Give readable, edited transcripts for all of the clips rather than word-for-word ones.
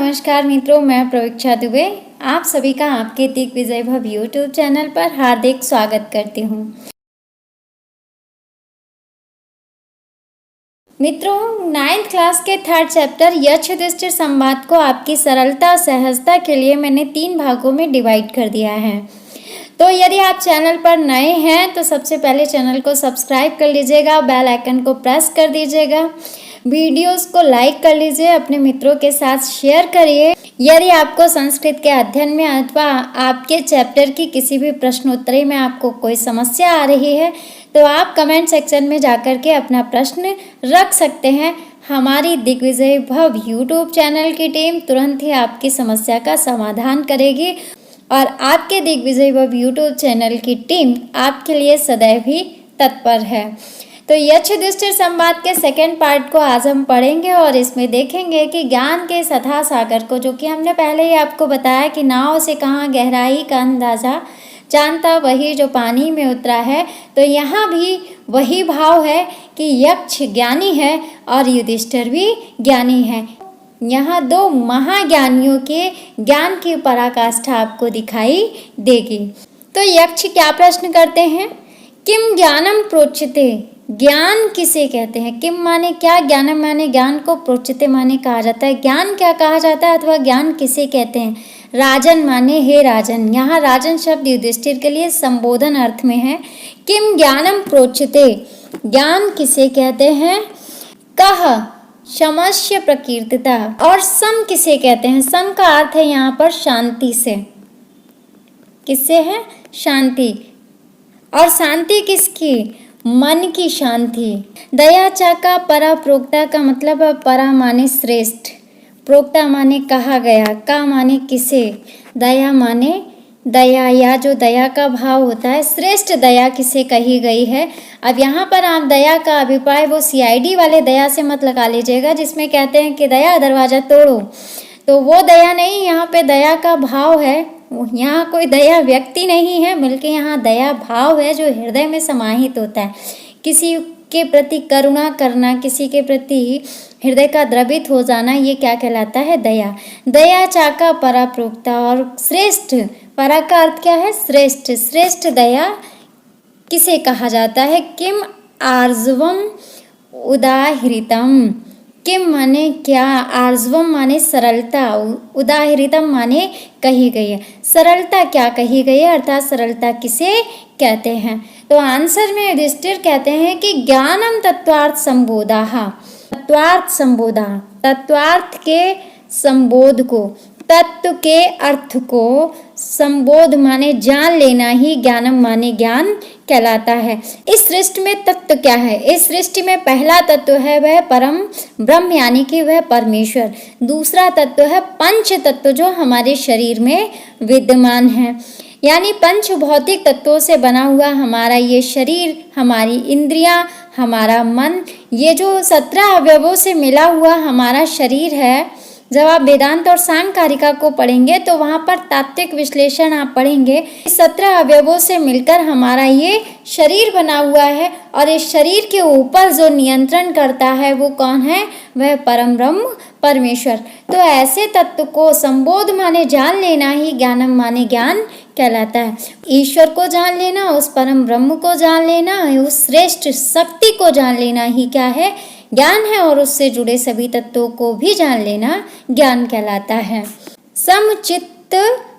नमस्कार मित्रों, मैं प्रवीक्षा दुबे आप सभी का आपके दिग्विजय भव यूट्यूब चैनल पर हार्दिक स्वागत करती हूँ। मित्रों, 9th क्लास के 3rd चैप्टर यक्ष युधिष्ठिर संवाद को आपकी सरलता सहजता के लिए मैंने 3 भागों में डिवाइड कर दिया है। तो यदि आप चैनल पर नए हैं तो सबसे पहले चैनल को सब्सक्राइब कर लीजिएगा, बेल आइकन को प्रेस कर दीजिएगा, वीडियोस को लाइक कर लीजिए, अपने मित्रों के साथ शेयर करिए। यदि आपको संस्कृत के अध्ययन में अथवा आपके चैप्टर की किसी भी प्रश्नोत्तरी में आपको कोई समस्या आ रही है तो आप कमेंट सेक्शन में जाकर के अपना प्रश्न रख सकते हैं। हमारी दिग्विजय भव यूट्यूब चैनल की टीम तुरंत ही आपकी समस्या का समाधान करेगी और आपके दिग्विजय भव यूट्यूब चैनल की टीम आपके लिए सदैव ही तत्पर है। तो यक्ष युधिष्ठिर संवाद के 2nd पार्ट को आज हम पढ़ेंगे और इसमें देखेंगे कि ज्ञान के अथाह सागर को, जो कि हमने पहले ही आपको बताया कि नाव से कहाँ गहराई का अंदाज़ा जानता वही जो पानी में उतरा है। तो यहाँ भी वही भाव है कि यक्ष ज्ञानी है और युधिष्ठिर भी ज्ञानी है। यहाँ 2 महाज्ञानियों के ज्ञान की पराकाष्ठा आपको दिखाई देगी। तो यक्ष क्या प्रश्न करते हैं? किम ज्ञानम प्रोच्यते, ज्ञान किसे कहते हैं? किम माने क्या, ज्ञानम माने ज्ञान को, प्रोच्यते माने कहा जाता है। ज्ञान क्या कहा जाता है अथवा ज्ञान किसे कहते हैं? राजन माने हे राजन। यहाँ राजन शब्द युधिष्ठिर के लिए संबोधन अर्थ में है। किम ज्ञानम प्रोच्यते, ज्ञान किसे कहते हैं? कह शमस्य प्रकीर्तिता, और सम किसे कहते हैं? सम का अर्थ है यहाँ पर शांति से। किससे है? शांति। और शांति किसकी? मन की शांति। दया चाका परा प्रोक्ता का मतलब परा माने श्रेष्ठ, प्रोक्ता माने कहा गया, का माने किसे, दया माने दया या जो दया का भाव होता है, श्रेष्ठ दया किसे कही गई है। अब यहाँ पर आप दया का अभिप्राय वो CID वाले दया से मत लगा लीजिएगा जिसमें कहते हैं कि दया दरवाज़ा तोड़ो, तो वो दया नहीं, यहाँ पे दया का भाव है। यहाँ कोई दया व्यक्ति नहीं है बल्कि यहाँ दया भाव है जो हृदय में समाहित होता है। किसी के प्रति करुणा करना, किसी के प्रति हृदय का द्रवित हो जाना, ये क्या कहलाता है? दया। दया चाका परा प्रोक्ता, और श्रेष्ठ, परा का अर्थ क्या है? श्रेष्ठ। श्रेष्ठ दया किसे कहा जाता है? किम आर्जवम उदाहृतम। किम माने क्या, आर्जवम माने सरलता, उदाहृतम माने कही गई है। सरलता क्या कही गई है, अर्थात सरलता किसे कहते हैं? तो आंसर में युधिष्ठिर कहते हैं कि ज्ञानम तत्वार्थ संबोधाः, तत्वार्थ संबोधा, तत्वार्थ के संबोध को, तत्व के अर्थ को, संबोध माने जान लेना ही ज्ञानम माने ज्ञान कहलाता है। इस सृष्टि में तत्व क्या है? इस सृष्टि में पहला तत्व है वह परम ब्रह्म यानी कि वह परमेश्वर। दूसरा तत्व है पंच तत्व जो हमारे शरीर में विद्यमान है, यानी पंच भौतिक तत्वों से बना हुआ हमारा ये शरीर, हमारी इंद्रियां, हमारा मन, ये जो 17 अवयवों से मिला हुआ हमारा शरीर है। जब आप वेदांत और सांख्यकारिका को पढ़ेंगे तो वहाँ पर तात्विक विश्लेषण आप पढ़ेंगे। इस 17 अवयवों से मिलकर हमारा ये शरीर बना हुआ है और इस शरीर के ऊपर जो नियंत्रण करता है वो कौन है? वह परम ब्रह्म परमेश्वर। तो ऐसे तत्व को संबोध माने जान लेना ही ज्ञानम माने ज्ञान कहलाता है। ईश्वर को जान लेना, उस परम ब्रह्म को जान लेना, उस श्रेष्ठ शक्ति को जान लेना ही क्या है? ज्ञान है। और उससे जुड़े सभी तत्वों को भी जान लेना ज्ञान कहलाता है। समचित्त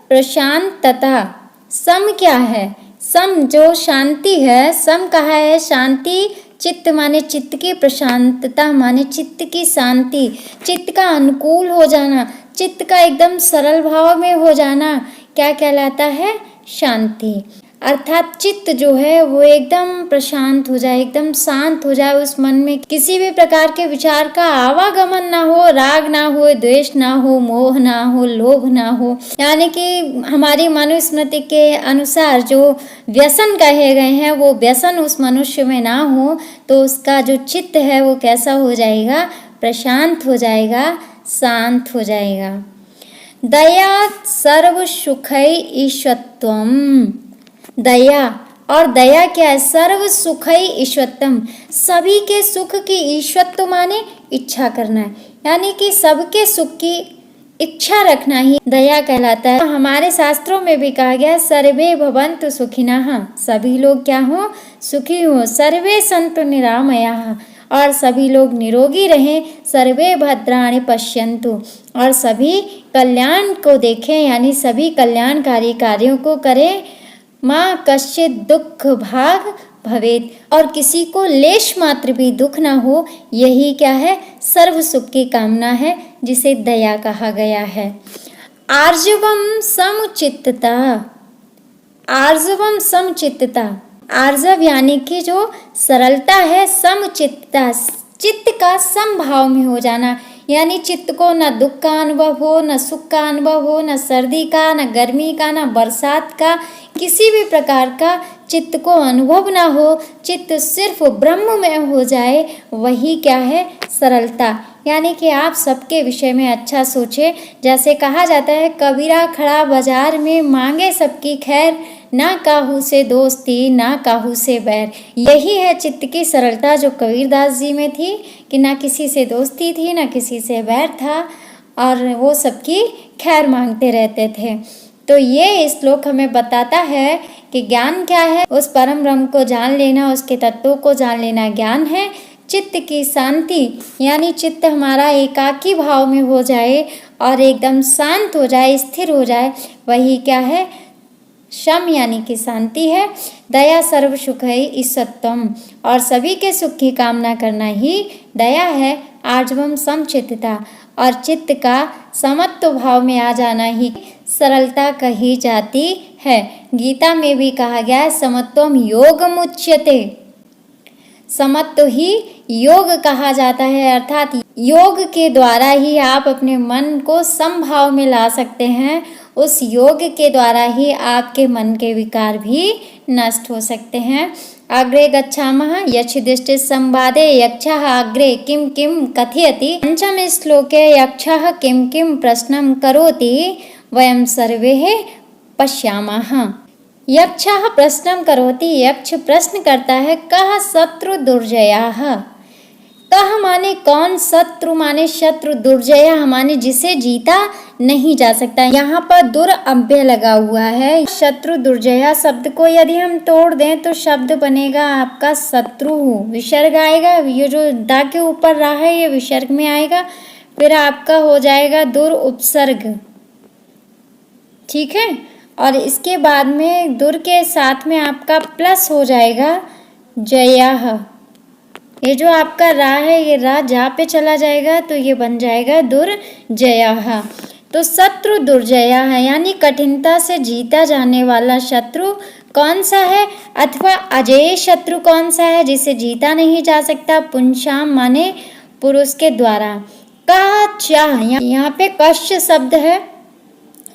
प्रशांतता, सम क्या है? सम जो शांति है, सम कहा है शांति, चित्त माने चित्त की प्रशांतता माने चित्त की शांति, चित्त का अनुकूल हो जाना, चित्त का एकदम सरल भाव में हो जाना क्या कहलाता है? शांति। अर्थात चित्त जो है वो एकदम प्रशांत हो जाए, एकदम शांत हो जाए, उस मन में किसी भी प्रकार के विचार का आवागमन ना हो, राग ना हो, द्वेष ना हो, मोह ना हो, लोभ ना हो, यानी कि हमारी मनुस्मृति के अनुसार जो व्यसन कहे गए हैं वो व्यसन उस मनुष्य में ना हो, तो उसका जो चित्त है वो कैसा हो जाएगा? प्रशांत हो जाएगा, शांत हो जाएगा। दया सर्व सुखै ईश्वत्वम, दया, और दया क्या है? सर्व सुखई ईश्वरत्वम, सभी के सुख की ईश्वत्व माने इच्छा करना है, यानी कि सबके सुख की इच्छा रखना ही दया कहलाता है। हमारे शास्त्रों में भी कहा गया सर्वे भवन्तु सुखिनः, सभी लोग क्या हो, सुखी हो। सर्वे सन्तु निरामयाः, और सभी लोग निरोगी रहें। सर्वे भद्राणि पश्यन्तु, और सभी कल्याण को देखें, यानी सभी कल्याणकारी कार्यों को करें। माँ कश्चित् दुख भाग भवेत्, और किसी को लेश मात्र भी दुख ना हो, यही क्या है, सर्व सुख की कामना है, जिसे दया कहा गया है। आर्जवम समुचितता, आर्जवम समचित्तता, आर्जव यानी कि जो सरलता है, समचित्तता चित्त का समभाव में हो जाना, यानी चित्त को न दुख का अनुभव हो, न सुख का अनुभव हो, न सर्दी का, न गर्मी का, न बरसात का, किसी भी प्रकार का चित्त को अनुभव ना हो, चित्त सिर्फ ब्रह्म में हो जाए, वही क्या है, सरलता। यानी कि आप सबके विषय में अच्छा सोचें। जैसे कहा जाता है, कबीरा खड़ा बाजार में मांगे सबकी खैर, ना काहू से दोस्ती ना काहू से बैर। यही है चित्त की सरलता जो कबीरदास जी में थी, कि ना किसी से दोस्ती थी, ना किसी से बैर था, और वो सबकी खैर मांगते रहते थे। तो ये श्लोक हमें बताता है कि ज्ञान क्या है, उस परम ब्रह्म को जान लेना, उसके तत्वों को जान लेना ज्ञान है। चित्त की शांति, यानी चित्त हमारा एकाकी भाव में हो जाए और एकदम शांत हो जाए, स्थिर हो जाए, वही क्या है, शम यानी कि शांति है। दया सर्व सुख है ईसत्वम, और सभी के सुख की कामना करना ही दया है। आर्जवम समचित्तता, और चित्त का समत्व भाव में आ जाना ही सरलता कही जाती है। गीता में भी कहा गया है, समत्वम योगमुच्यते, समत्व ही योग कहा जाता है, अर्थात योग के द्वारा ही आप अपने मन को समभाव में ला सकते हैं। उस योग के द्वारा ही आपके मन के विकार भी नष्ट हो सकते हैं। अग्रे गच्छामः यक्षदृष्टि संवादे यक्षः अग्रे किं किं कथयति। पंचम श्लोके यक्षः किं किं प्रश्नं करोति वयं सर्वे पश्यामः। यक्षः प्रश्नं करोति, यक्ष प्रश्न करता है, कः शत्रु दुर्जयाः। कह माने कौन, शत्रु माने शत्रु, दुर्जया माने जिसे जीता नहीं जा सकता। यहाँ पर दुर अव्यय लगा हुआ है। शत्रु दुर्जया शब्द को यदि हम तोड़ दें तो शब्द बनेगा आपका शत्रु, विसर्ग आएगा, ये जो दा के ऊपर रहा है ये विसर्ग में आएगा, फिर आपका हो जाएगा दुर उपसर्ग, ठीक है। और इसके बाद में दुर के साथ में आपका प्लस हो जाएगा जया। ये जो आपका रा है, ये रा जा पे चला जाएगा तो ये बन जाएगा दुर्जया। तो शत्रु दुर्जया है, यानी कठिनता से जीता जाने वाला शत्रु कौन सा है, अथवा अजेय शत्रु कौन सा है जिसे जीता नहीं जा सकता। पुंसाम माने पुरुष के द्वारा। का चाह, यहाँ पे कश्य शब्द है,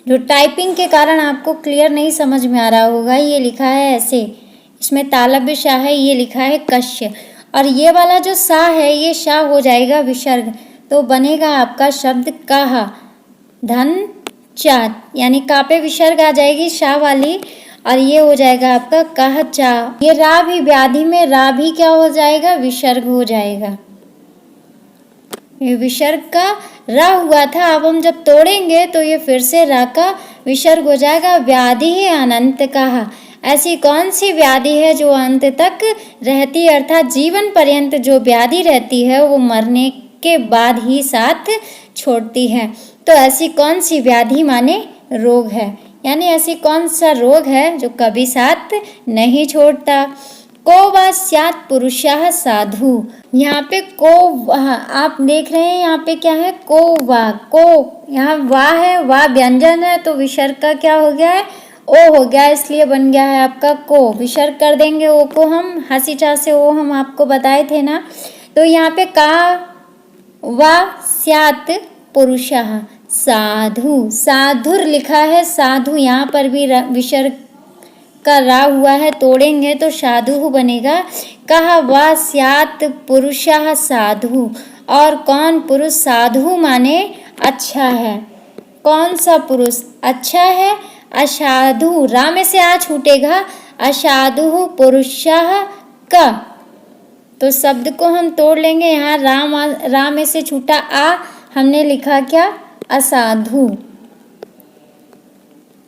जो टाइपिंग के कारण आपको क्लियर नहीं समझ में आ रहा होगा। ये लिखा है ऐसे, इसमें तालव्य शाह है, ये लिखा है कश्य, और ये वाला जो सा है ये शाह हो जाएगा विसर्ग, तो बनेगा आपका शब्द काहा, धन चा, यानी का पे विसर्ग आ जाएगी शाह वाली, और ये हो जाएगा आपका कह चा। ये रा भी व्याधि में रा भी क्या हो जाएगा, विसर्ग हो जाएगा। ये विसर्ग का रा हुआ था, अब हम जब तोड़ेंगे तो ये फिर से रा का विसर्ग हो जाएगा। व्याधि ही अनंत कहा, ऐसी कौन सी व्याधि है जो अंत तक रहती है, अर्थात जीवन पर्यंत जो व्याधि रहती है वो मरने के बाद ही साथ छोड़ती है। तो ऐसी कौन सी व्याधि माने रोग है, यानी ऐसी कौन सा रोग है जो कभी साथ नहीं छोड़ता। को वा स्यात् पुरुषः साधु, यहाँ पे को आप देख रहे हैं, यहाँ पे क्या है, को वा, को यहाँ वा है, वा व्यंजन है, तो विसर्ग का क्या हो गया है, ओ हो गया, इसलिए बन गया है आपका को। विसर्ग कर देंगे ओ को हम, हंसी चा से ओ हम आपको बताए थे ना। तो यहाँ पे का वा स्यात् पुरुषः साधु, साधुर लिखा है, साधु, यहाँ पर भी विसर्ग का रा हुआ है, तोड़ेंगे तो साधु बनेगा। कहा वा स्यात् पुरुषः साधु, और कौन पुरुष, साधु माने अच्छा है, कौन सा पुरुष अच्छा है। असाधु, रा में से आ छूटेगा, असाधु पुरुषः का, तो शब्द को हम तोड़ लेंगे। यहाँ रा में से छूटा आ, हमने लिखा क्या, असाधु,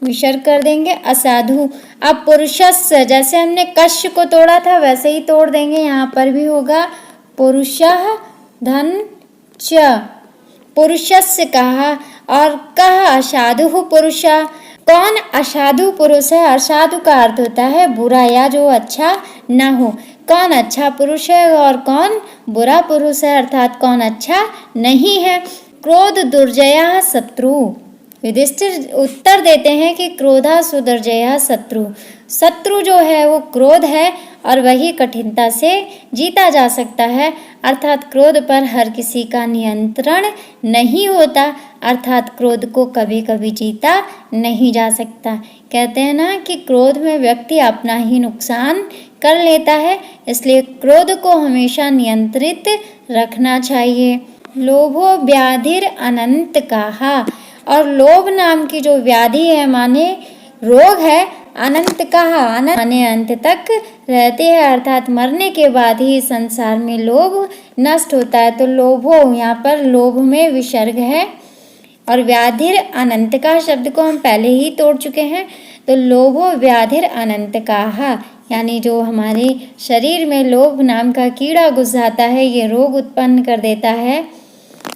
विसर्ग कर देंगे असाधु। अब पुरुषस्य, जैसे हमने कस्य को तोड़ा था वैसे ही तोड़ देंगे, यहाँ पर भी होगा पुरुषः धन च, पुरुषस्य कहा और कह असाधु पुरुष। कौन असाधु पुरुष है? असाधु का अर्थ होता है बुरा या जो अच्छा ना हो। कौन अच्छा पुरुष है और कौन बुरा पुरुष है, अर्थात कौन अच्छा नहीं है। क्रोध दुर्जया शत्रु। युधिष्ठिर उत्तर देते हैं कि क्रोधा सुदुर्जया शत्रु, शत्रु जो है वो क्रोध है और वही कठिनता से जीता जा सकता है, अर्थात क्रोध पर हर किसी का नियंत्रण नहीं होता, अर्थात क्रोध को कभी कभी जीता नहीं जा सकता। कहते हैं ना कि क्रोध में व्यक्ति अपना ही नुकसान कर लेता है, इसलिए क्रोध को हमेशा नियंत्रित रखना चाहिए। लोभो व्याधिर अनंत कहा, और लोभ नाम की जो व्याधि है माने रोग है, अनंत कहा, अनंत माने अंत तक रहते हैं, अर्थात मरने के बाद ही संसार में लोभ नष्ट होता है। तो लोभो यहाँ पर लोभ में विसर्ग है और व्याधिर अनंत का शब्द को हम पहले ही तोड़ चुके हैं। तो लोभो व्याधिर अनंत कहा, यानी जो हमारे शरीर में लोभ नाम का कीड़ा घुस जाता है ये रोग उत्पन्न कर देता है,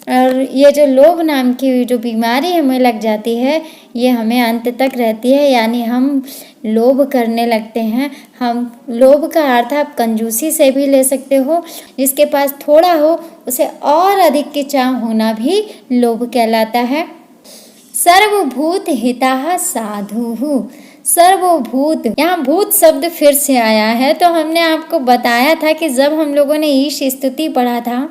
और ये जो लोभ नाम की जो बीमारी हमें लग जाती है ये हमें अंत तक रहती है, यानी हम लोभ करने लगते हैं। हम लोभ का अर्थ आप कंजूसी से भी ले सकते हो, जिसके पास थोड़ा हो उसे और अधिक की चाह होना भी लोभ कहलाता है। सर्वभूत हितः साधुः, सर्वभूत, यहाँ भूत शब्द फिर से आया है। तो हमने आपको बताया था कि जब हम लोगों ने ईश स्तुति पढ़ा था,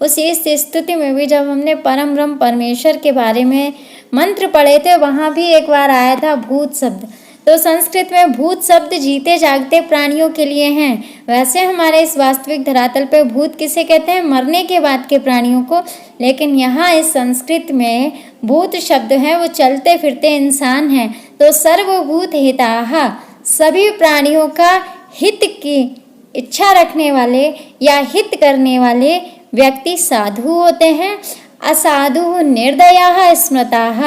उस ईश स्तुति में भी जब हमने परम ब्रह्म परमेश्वर के बारे में मंत्र पढ़े थे वहाँ भी एक बार आया था भूत शब्द। तो संस्कृत में भूत शब्द जीते जागते प्राणियों के लिए हैं, वैसे हमारे इस वास्तविक धरातल पे भूत किसे कहते हैं? मरने के बाद के प्राणियों को। लेकिन यहाँ इस संस्कृत में भूत शब्द है वो चलते फिरते इंसान हैं। तो सर्वभूत हिताः, सभी प्राणियों का हित की इच्छा रखने वाले या हित करने वाले व्यक्ति साधु होते हैं। असाधु निर्दयाः स्मृताः,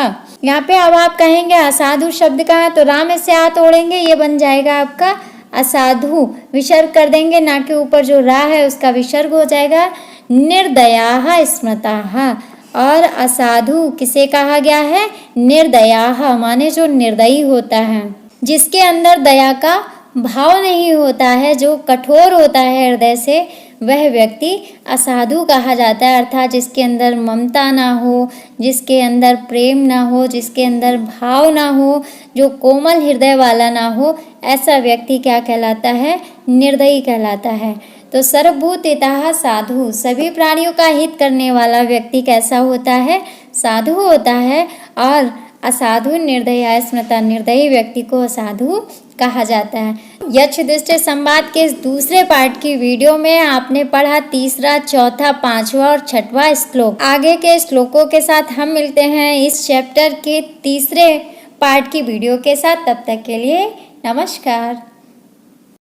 यहाँ पे अब आप कहेंगे असाधु शब्द का है तो राम से आ तोड़ेंगे, ये बन जाएगा आपका असाधु, विसर्ग कर देंगे, ना के ऊपर जो रा है उसका विसर्ग हो जाएगा। निर्दयाः स्मृताः, और असाधु किसे कहा गया है? निर्दयाः माने जो निर्दयी होता है, जिसके अंदर दया का भाव नहीं होता है, जो कठोर होता है हृदय से, वह व्यक्ति असाधु कहा जाता है। अर्थात जिसके अंदर ममता ना हो, जिसके अंदर प्रेम ना हो, जिसके अंदर भाव ना हो, जो कोमल हृदय वाला ना हो, ऐसा व्यक्ति क्या कहलाता है? निर्दयी कहलाता है। तो सर्वभूतितः साधु, सभी प्राणियों का हित करने वाला व्यक्ति कैसा होता है? साधु होता है। और असाधु निर्दया स्मृता, निर्दयी व्यक्ति को असाधु कहा जाता है। यक्ष युधिष्ठिर संवाद के इस दूसरे पार्ट की वीडियो में आपने पढ़ा तीसरा, चौथा, पांचवा और छठवां श्लोक। आगे के श्लोकों के साथ हम मिलते हैं इस चैप्टर के तीसरे पार्ट की वीडियो के साथ। तब तक के लिए नमस्कार।